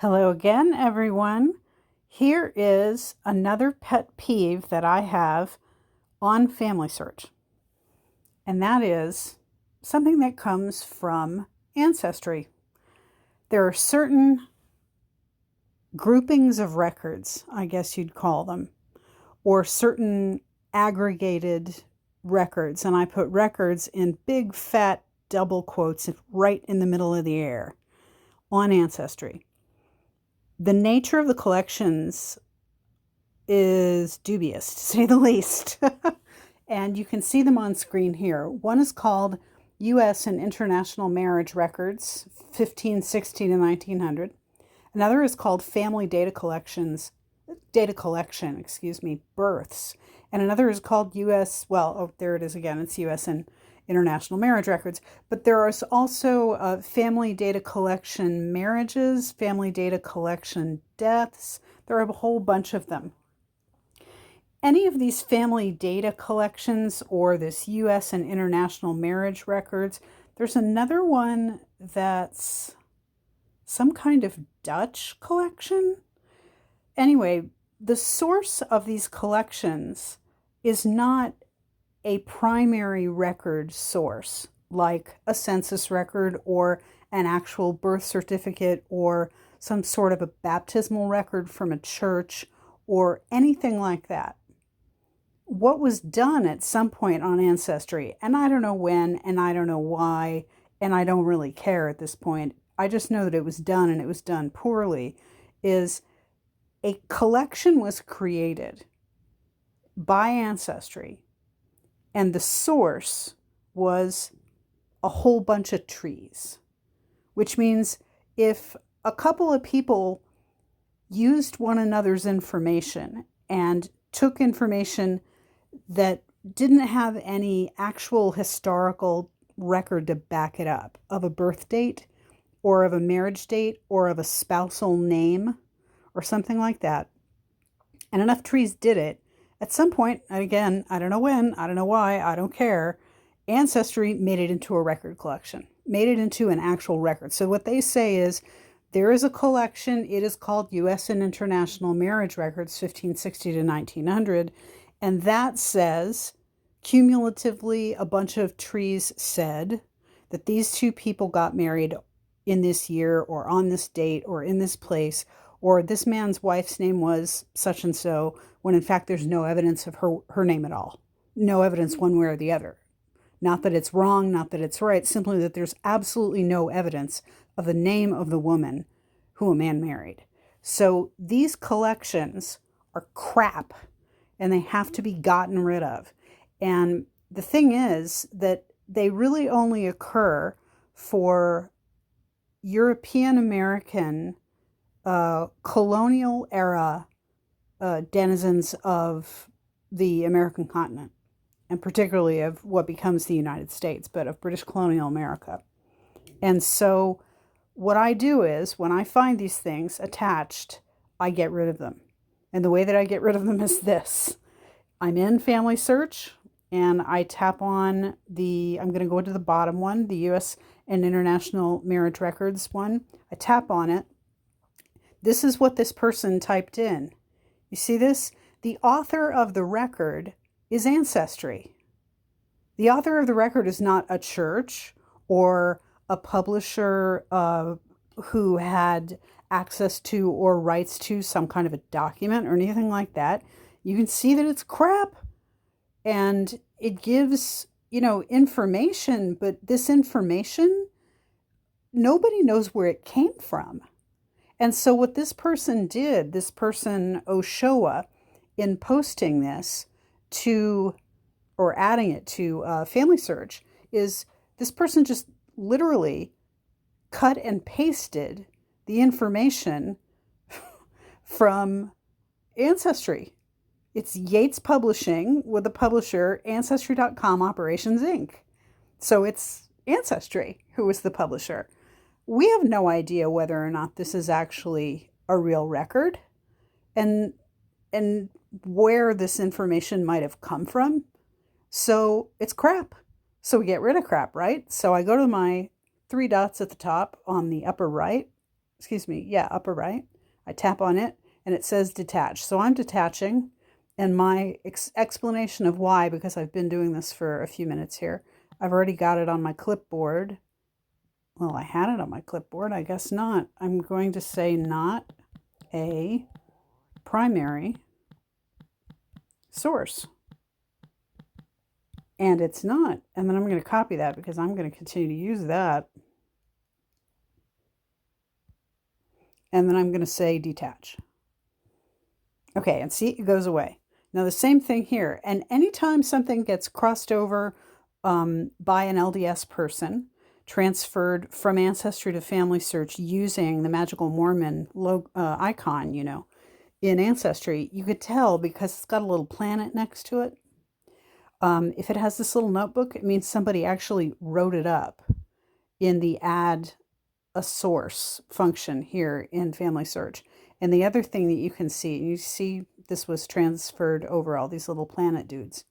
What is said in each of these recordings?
Hello again, everyone. Here is another pet peeve that I have on FamilySearch, and that is something that comes from Ancestry. There are certain groupings of records, I guess you'd call them, or certain aggregated records, and I put records in big fat double quotes right in the middle of the air on Ancestry. The nature of the collections is dubious, to say the least. And you can see them on screen here. One is called U.S. and International Marriage Records, 1560 to 1900. Another is called Family Data Collection, Births. And another is called U.S., there it is again, it's U.S. and International Marriage Records. But there is also Family Data Collection Marriages, Family Data Collection Deaths. There are a whole bunch of them. Any of these family data collections or this U.S. and International Marriage Records, there's another one that's some kind of Dutch collection. Anyway, the source of these collections is not a primary record source like a census record or an actual birth certificate or some sort of a baptismal record from a church or anything like that. What was done at some point on Ancestry, and I don't know when, and I don't know why, and I don't really care at this point, I just know that it was done and it was done poorly, is a collection was created by Ancestry, and the source was a whole bunch of trees, which means if a couple of people used one another's information and took information that didn't have any actual historical record to back it up of a birth date or of a marriage date or of a spousal name or something like that, and enough trees did it, at some point, again, I don't know when, I don't know why, I don't care, Ancestry made it into a record collection, made it into an actual record. So what they say is, there is a collection, it is called U.S. and International Marriage Records, 1560 to 1900, and that says, cumulatively, a bunch of trees said that these two people got married in this year, or on this date, or in this place, or this man's wife's name was such and so, when in fact there's no evidence of her name at all. No evidence one way or the other. Not that it's wrong, not that it's right, simply that there's absolutely no evidence of the name of the woman who a man married. So these collections are crap, and they have to be gotten rid of. And the thing is that they really only occur for European American colonial era denizens of the American continent, and particularly of what becomes the United States, but of British colonial America. And so what I do is, when I find these things attached, I get rid of them. And the way that I get rid of them is this. I'm in FamilySearch, and I tap on I'm going to go to the bottom one, the U.S. and International Marriage Records one. I tap on it. This is what this person typed in. You see this? The author of the record is Ancestry. The author of the record is not a church or a publisher who had access to or rights to some kind of a document or anything like that. You can see that it's crap, and it gives, information, but this information, nobody knows where it came from. And so what this person did, this person Oshoa, in posting this to, or adding it to FamilySearch, is this person just literally cut and pasted the information from Ancestry. It's Yates Publishing with the publisher Ancestry.com Operations Inc. So it's Ancestry who is the publisher. We have no idea whether or not this is actually a real record and where this information might have come from. So it's crap. So we get rid of crap, right? So I go to my three dots at the top on the upper right, excuse me, yeah, upper right. I tap on it and it says detach. So I'm detaching, and my explanation of why, because I've been doing this for a few minutes here, I've already got it on my clipboard. Well, I had it on my clipboard. I guess not. I'm going to say not a primary source. And it's not. And then I'm going to copy that because I'm going to continue to use that. And then I'm going to say detach. Okay, and see, it goes away. Now the same thing here. And anytime something gets crossed over by an LDS person, transferred from Ancestry to FamilySearch using the Magical Mormon icon, in Ancestry, you could tell because it's got a little planet next to it. If it has this little notebook, it means somebody actually wrote it up in the add a source function here in FamilySearch. And the other thing that you can see this was transferred over all these little planet dudes.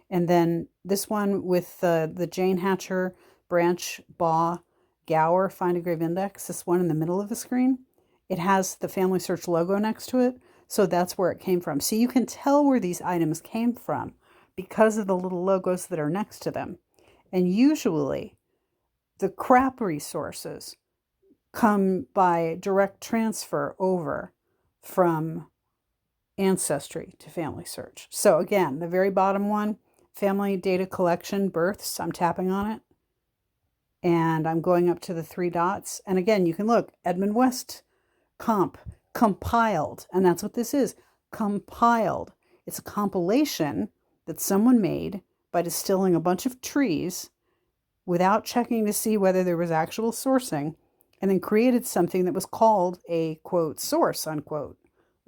And then this one with the Jane Hatcher Branch Baugh Gower Find a Grave Index, this one in the middle of the screen, it has the FamilySearch logo next to it. So that's where it came from. So you can tell where these items came from because of the little logos that are next to them. And usually the crap resources come by direct transfer over from Ancestry to FamilySearch. So again, the very bottom one, family data collection, births, I'm tapping on it. And I'm going up to the 3 dots. And again, you can look, Edmund West compiled. And that's what this is, compiled. It's a compilation that someone made by distilling a bunch of trees without checking to see whether there was actual sourcing, and then created something that was called a, quote, source, unquote.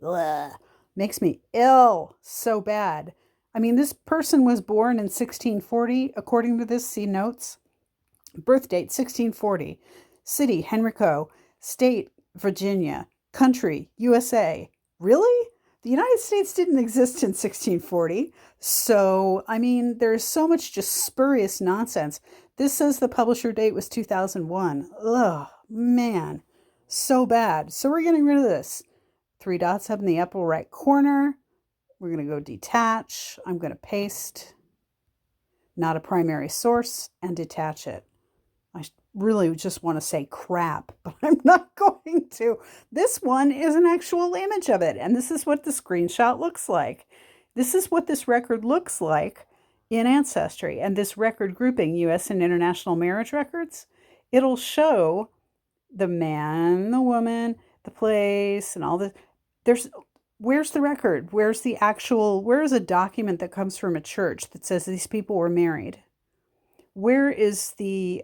Ugh. Makes me ill so bad. I mean, this person was born in 1640, according to this, see notes. Birth date, 1640. City, Henrico. State, Virginia. Country, USA. Really? The United States didn't exist in 1640. So, I mean, there's so much just spurious nonsense. This says the publisher date was 2001. Ugh, man, so bad. So we're getting rid of this. 3 dots up in the upper right corner. We're going to go detach. I'm going to paste not a primary source and detach it. I really just want to say crap, but I'm not going to. This one is an actual image of it, and this is what the screenshot looks like. This is what this record looks like in Ancestry, and this record grouping, U.S. and international marriage records, it'll show the man, the woman, the place, and all this. Where's the record? Where's a document that comes from a church that says these people were married? Where is the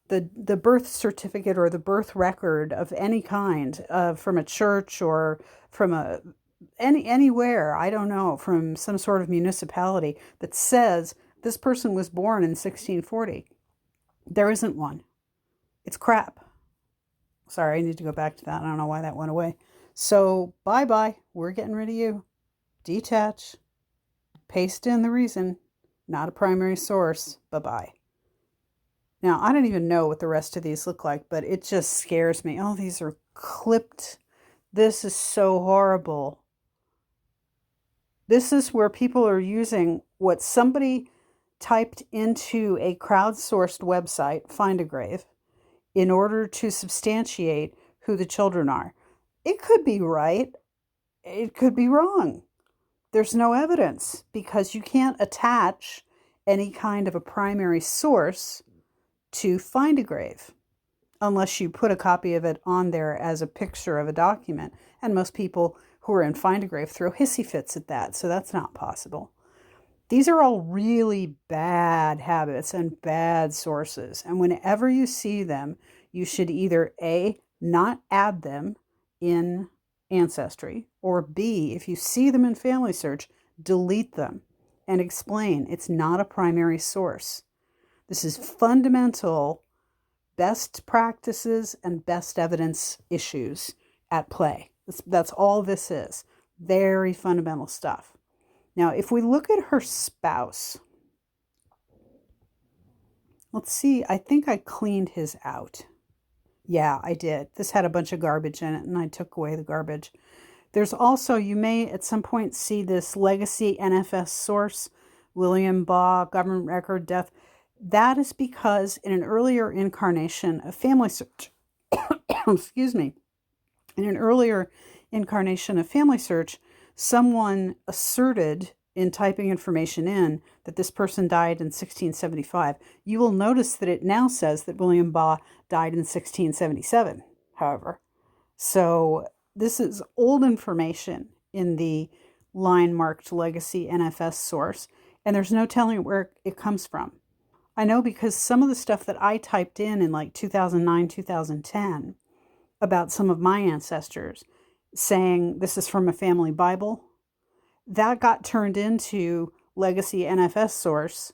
birth certificate or the birth record of any kind from a church or from anywhere, I don't know, from some sort of municipality that says this person was born in 1640? There isn't one. It's crap. Sorry, I need to go back to that. I don't know why that went away. So bye-bye. We're getting rid of you. Detach. Paste in the reason. Not a primary source. Bye-bye. Now, I don't even know what the rest of these look like, but it just scares me. Oh, these are clipped. This is so horrible. This is where people are using what somebody typed into a crowdsourced website, Find a Grave, in order to substantiate who the children are. It could be right. It could be wrong. There's no evidence because you can't attach any kind of a primary source to Find a Grave unless you put a copy of it on there as a picture of a document. And most people who are in Find a Grave throw hissy fits at that, so that's not possible. These are all really bad habits and bad sources. And whenever you see them, you should either A, not add them in Ancestry, or B, if you see them in FamilySearch, delete them and explain it's not a primary source. This is fundamental best practices and best evidence issues at play. That's all this is. Very fundamental stuff. Now, if we look at her spouse, let's see, I think I cleaned his out. Yeah, I did. This had a bunch of garbage in it, and I took away the garbage. There's also, you may at some point see this legacy NFS source, William Baugh, government record, death. That is because in an earlier incarnation of FamilySearch, excuse me, in an earlier incarnation of FamilySearch, someone asserted in typing information in that this person died in 1675. You will notice that it now says that William Baugh died in 1677, however. So this is old information in the line marked legacy NFS source, and there's no telling where it comes from. I know because some of the stuff that I typed in like 2009, 2010 about some of my ancestors saying this is from a family Bible, that got turned into legacy NFS source,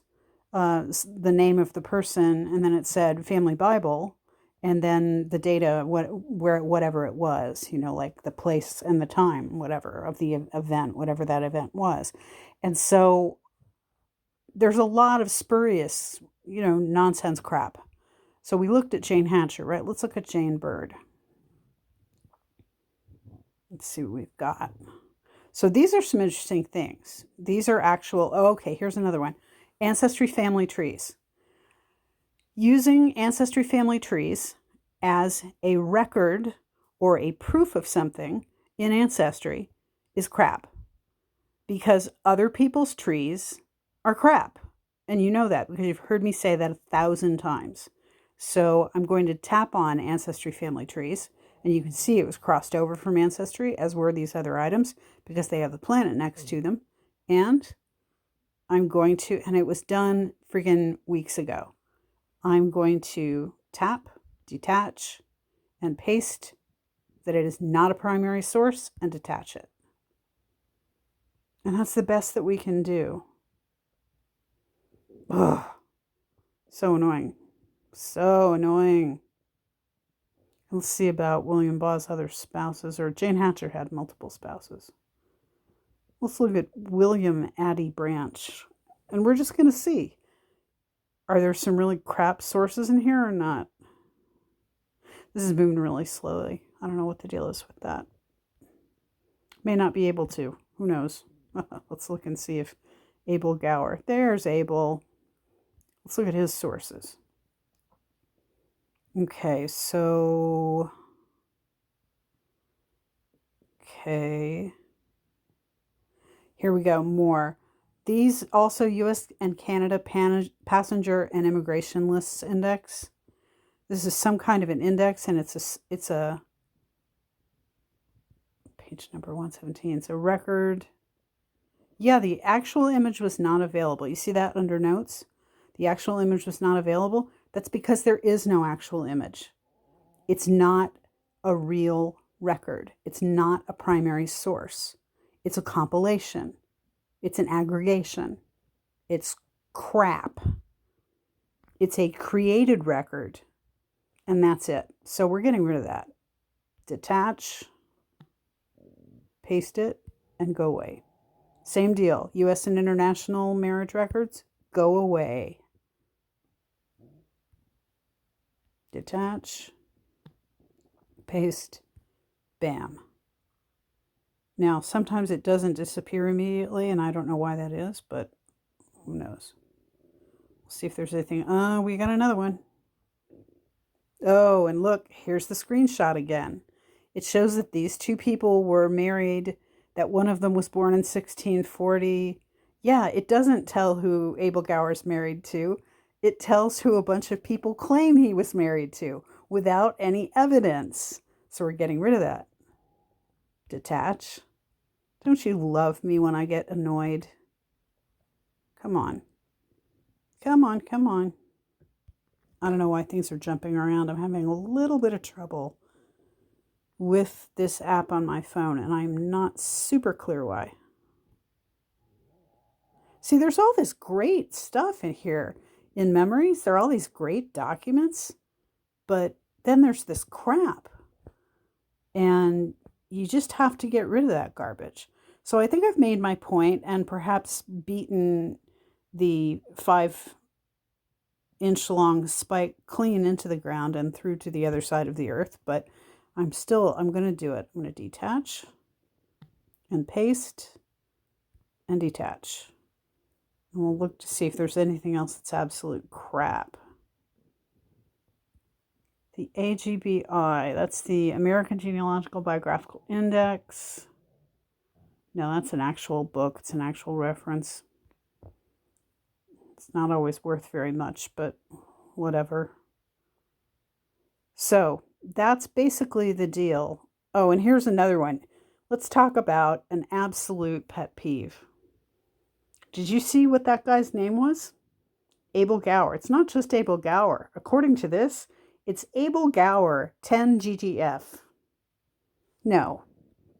the name of the person, and then it said family Bible, and then the data, whatever it was, like the place and the time, whatever, of the event, whatever that event was. And so there's a lot of spurious, nonsense crap. So we looked at Jane Hatcher, right? Let's look at Jane Bird. Let's see what we've got. So these are some interesting things. These are actual, okay, here's another one. Ancestry family trees. Using ancestry family trees as a record or a proof of something in Ancestry is crap. Because other people's trees are crap. And you know that because you've heard me say that 1,000 times. So I'm going to tap on Ancestry family trees. And you can see it was crossed over from Ancestry, as were these other items, because they have the planet next to them. And I'm going to, and it was done friggin' weeks ago. I'm going to tap, detach, and paste that it is not a primary source and detach it. And that's the best that we can do. Ugh. So annoying. So annoying. Let's see about William Baugh's other spouses, or Jane Hatcher had multiple spouses. Let's look at William Addie Branch. And we're just going to see. Are there some really crap sources in here or not? This is moving really slowly. I don't know what the deal is with that. May not be able to. Who knows? Let's look and see if Abel Gower. There's Abel. Let's look at his sources. Okay, so... Okay. Here we go, more. These also U.S. and Canada passenger and immigration lists index. This is some kind of an index, and it's a page number 117. It's a record. Yeah, the actual image was not available. You see that under notes? The actual image was not available. That's because there is no actual image. It's not a real record. It's not a primary source. It's a compilation. It's an aggregation. It's crap. It's a created record. And that's it. So we're getting rid of that. Detach, paste it, and go away. Same deal. U.S. and international marriage records, go away. Detach, paste, bam. Now, sometimes it doesn't disappear immediately, and I don't know why that is, but who knows. We'll see if there's anything. Oh, we got another one. Oh, and look, here's the screenshot again. It shows that these two people were married, that one of them was born in 1640. Yeah, it doesn't tell who Abel Gower's married to. It tells who a bunch of people claim he was married to without any evidence. So we're getting rid of that. Detach. Don't you love me when I get annoyed? Come on. Come on, come on. I don't know why things are jumping around. I'm having a little bit of trouble with this app on my phone, and I'm not super clear why. See, there's all this great stuff in here. In memories, there are all these great documents, but then there's this crap. And you just have to get rid of that garbage. So I think I've made my point and perhaps beaten the 5 inch long spike clean into the ground and through to the other side of the earth, but I'm going to do it. I'm going to detach and paste and detach. And we'll look to see if there's anything else that's absolute crap. The AGBI, that's the American Genealogical Biographical Index. No, that's an actual book. It's an actual reference. It's not always worth very much, but whatever. So that's basically the deal. Oh, and here's another one. Let's talk about an absolute pet peeve. Did you see what that guy's name was? Abel Gower. It's not just Abel Gower. According to this, it's Abel Gower 10 GGF. No,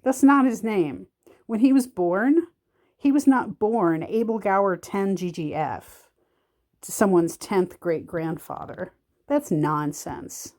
that's not his name. When he was born, he was not born Abel Gower 10 GGF to someone's 10th great-grandfather. That's nonsense.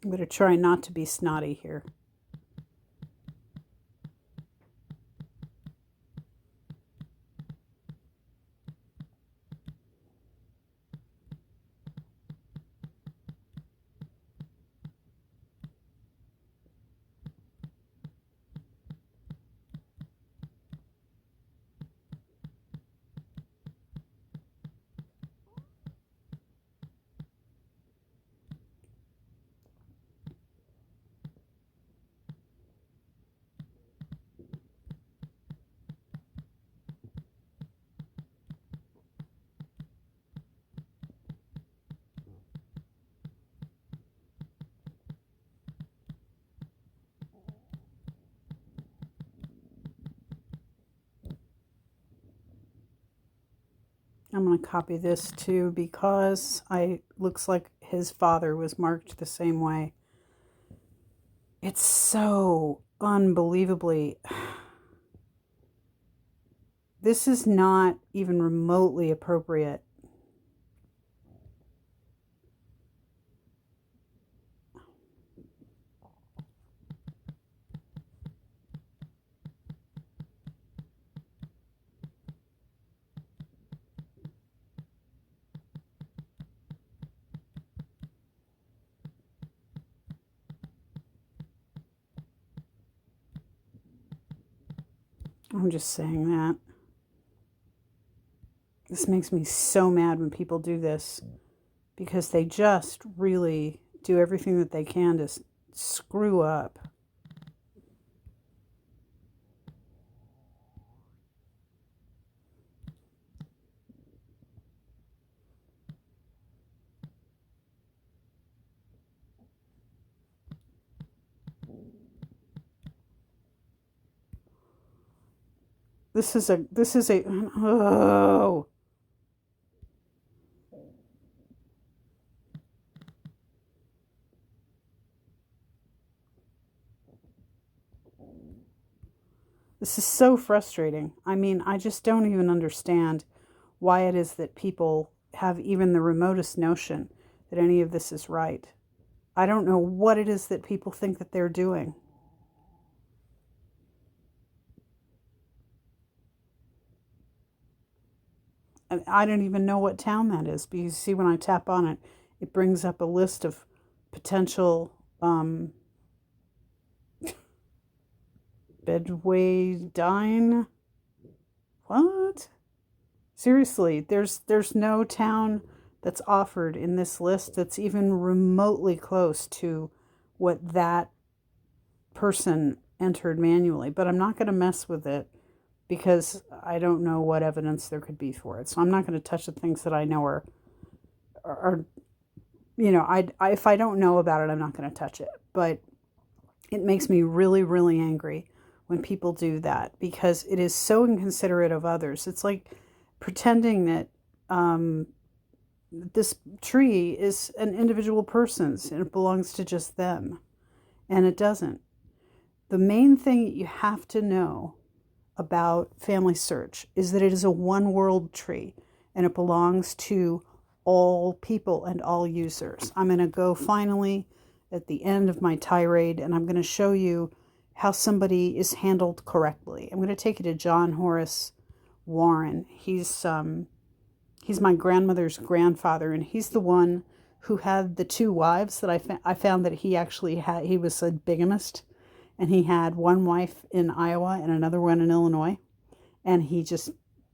I'm going to try not to be snotty here. I'm going to copy this too because looks like his father was marked the same way. It's so unbelievably... This is not even remotely appropriate. I'm just saying that. This makes me so mad when people do this because they just really do everything that they can to screw up. This is a, oh. This is so frustrating. I mean, I just don't even understand why it is that people have even the remotest notion that any of this is right. I don't know what it is that people think that they're doing. I don't even know what town that is because see when I tap on it, it brings up a list of potential Bedwardine. What? Seriously, there's no town that's offered in this list that's even remotely close to what that person entered manually. But I'm not going to mess with it because I don't know what evidence there could be for it. So I'm not going to touch the things that I know are you know, if I don't know about it, I'm not going to touch it. But it makes me really, really angry when people do that, because it is so inconsiderate of others. It's like pretending that this tree is an individual person's and it belongs to just them. And it doesn't. The main thing that you have to know about FamilySearch is that it is a one world tree and it belongs to all people and all users. I'm going to go finally at the end of my tirade, and I'm going to show you how somebody is handled correctly. I'm going to take you to John Horace Warren. He's my grandmother's grandfather, and he's the one who had the two wives that I found that he actually had. He was a bigamist, and he had one wife in Iowa and another one in Illinois, and he just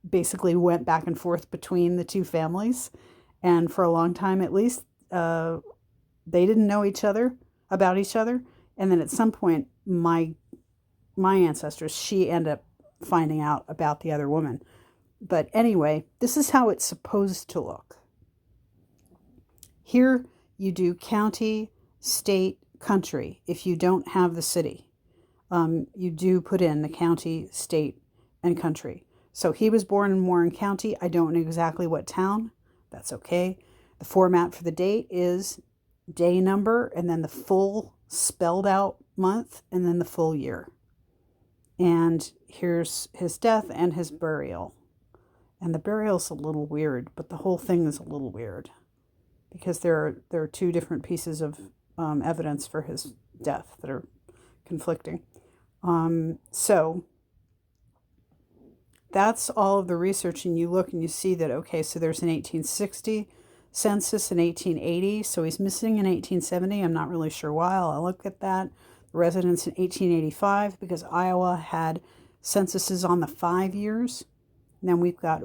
basically went back and forth between the two families. And for a long time, at least, they didn't know about each other. And then at some point, my ancestors, she ended up finding out about the other woman. But anyway, this is how it's supposed to look. Here you do county, state, country. If you don't have the city, you do put in the county, state, and country. So he was born in Warren County. I don't know exactly what town. That's okay. The format for the date is day number, and then the full spelled out month, and then the full year. And here's his death and his burial. And the burial's a little weird, but the whole thing is a little weird because there are two different pieces of evidence for his death that are conflicting. So that's all of the research, and you look and you see that, okay, so there's an 1860 census in 1880, so he's missing in 1870. I'm not really sure why. I'll look at that. Residents in 1885, because Iowa had censuses on the 5 years. And then we've got,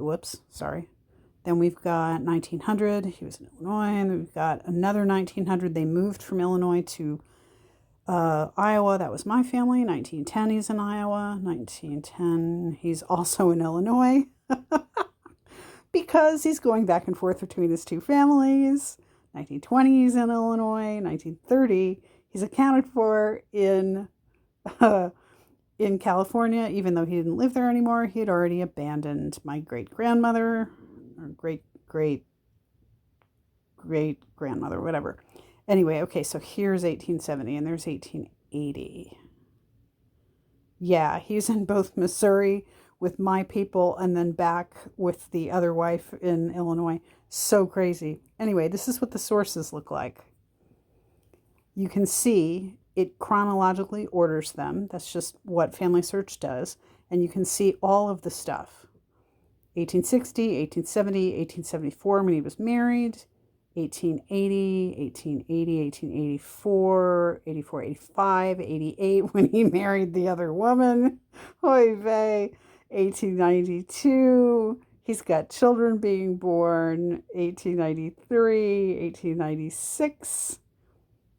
Then we've got 1900. He was in Illinois. And we've got another 1900. They moved from Illinois to Iowa. That was my family. 1910, he's in Iowa. 1910, he's also in Illinois. Because he's going back and forth between his two families. 1920, he's in Illinois. 1930, he's accounted for in California, even though he didn't live there anymore. He had already abandoned my great-grandmother, or great-great-grandmother, whatever. Anyway, okay, so here's 1870, and there's 1880. Yeah, he's in both Missouri with my people, and then back with the other wife in Illinois. So crazy. Anyway, this is what the sources look like. You can see it chronologically orders them. That's just what FamilySearch does. And you can see all of the stuff. 1860, 1870, 1874 when he was married, 1880, 1880, 1884, 84, 85, 88 when he married the other woman. Oy vey. 1892, he's got children being born. 1893, 1896,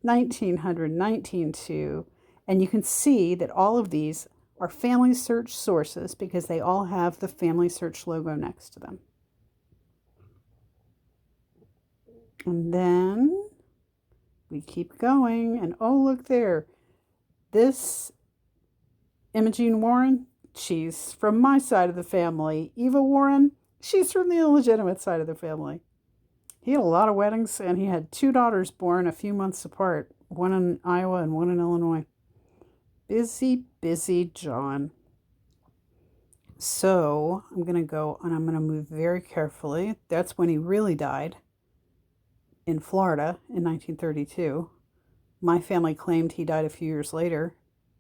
1900, 1902. And you can see that all of these are FamilySearch sources because they all have the FamilySearch logo next to them. And then we keep going, and oh, look there. This Imogene Warren, she's from my side of the family. Eva Warren, she's from the illegitimate side of the family. He had a lot of weddings, and he had 2 daughters born a few months apart, one in Iowa and one in Illinois. Busy, busy John. So I'm going to go, and I'm going to move very carefully. That's when he really died. In Florida in 1932. My family claimed he died a few years later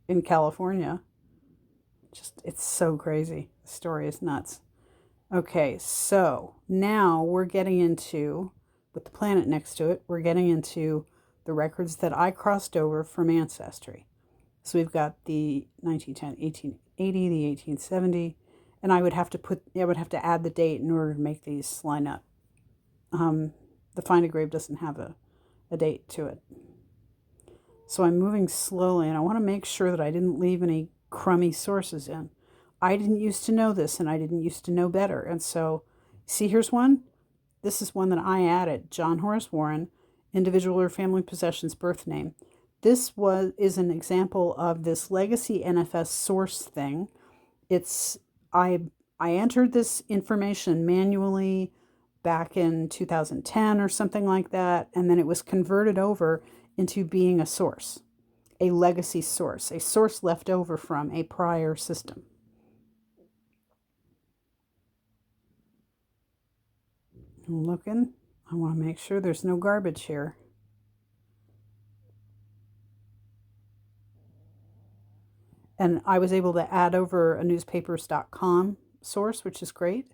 in California. It's so crazy. The story is nuts. Okay, so now we're getting into, with the planet next to it, we're getting into the records that I crossed over from Ancestry. So we've got the 1910, 1880, the 1870, and I would have to add the date in order to make these line up. The Find a Grave doesn't have a date to it. So I'm moving slowly, and I want to make sure that I didn't leave any crummy sources in. I didn't used to know this, and I didn't used to know better. And so, see, here's one. This is one that I added. John Horace Warren, individual or family possessions, birth name. is an example of this legacy NFS source thing. I entered this information manually back in 2010 or something like that, and then it was converted over into being a source, a legacy source, a source left over from a prior system. I'm looking. I want to make sure there's no garbage here. And I was able to add over a newspapers.com source, which is great.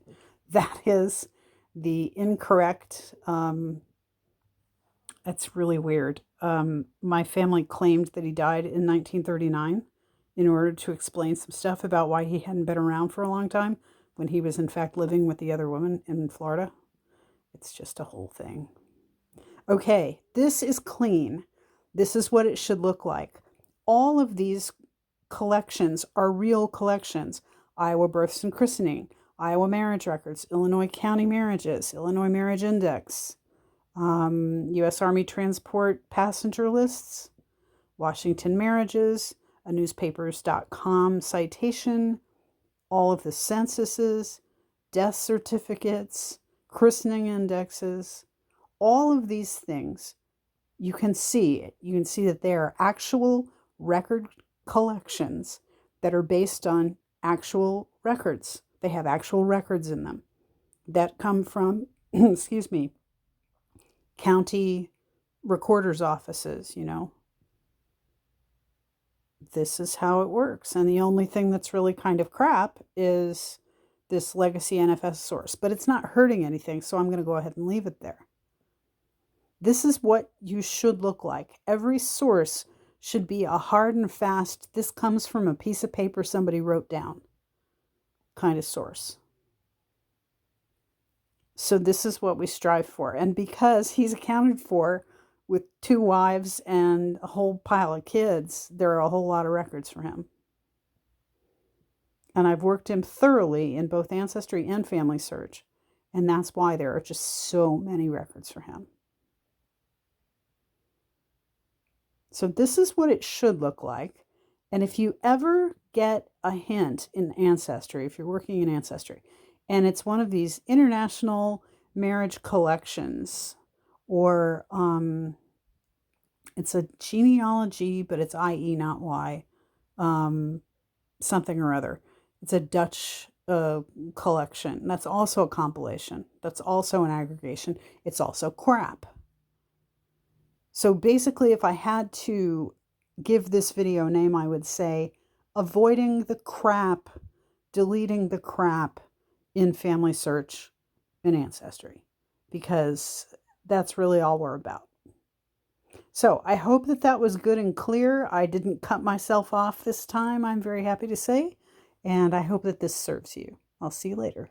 That is the incorrect, that's really weird. My family claimed that he died in 1939 in order to explain some stuff about why he hadn't been around for a long time when he was in fact living with the other woman in Florida. It's just a whole thing. Okay, this is clean. This is what it should look like. All of these collections are real collections. Iowa births and christening, Iowa marriage records, Illinois county marriages, Illinois marriage index, U.S. Army transport passenger lists, Washington marriages, a newspapers.com citation, all of the censuses, death certificates, christening indexes, all of these things. You can see that they are actual record collections that are based on actual records. They have actual records in them that come from, excuse me, county recorder's offices, This is how it works. And the only thing that's really kind of crap is this legacy NFS source. But it's not hurting anything, so I'm going to go ahead and leave it there. This is what you should look like. Every source should be a hard and fast, this comes from a piece of paper somebody wrote down kind of source. So this is what we strive for. And because he's accounted for with 2 wives and a whole pile of kids, there are a whole lot of records for him. And I've worked him thoroughly in both Ancestry and FamilySearch. And that's why there are just so many records for him. So this is what it should look like. And if you ever get a hint in Ancestry, if you're working in Ancestry, and it's one of these international marriage collections, or it's a genealogy, but it's IE, not Y, something or other. It's a Dutch collection. That's also a compilation. That's also an aggregation. It's also crap. So basically, if I had to give this video a name, I would say avoiding the crap, deleting the crap in FamilySearch and Ancestry, because that's really all we're about. So I hope that that was good and clear. I didn't cut myself off this time, I'm very happy to say, and I hope that this serves you. I'll see you later.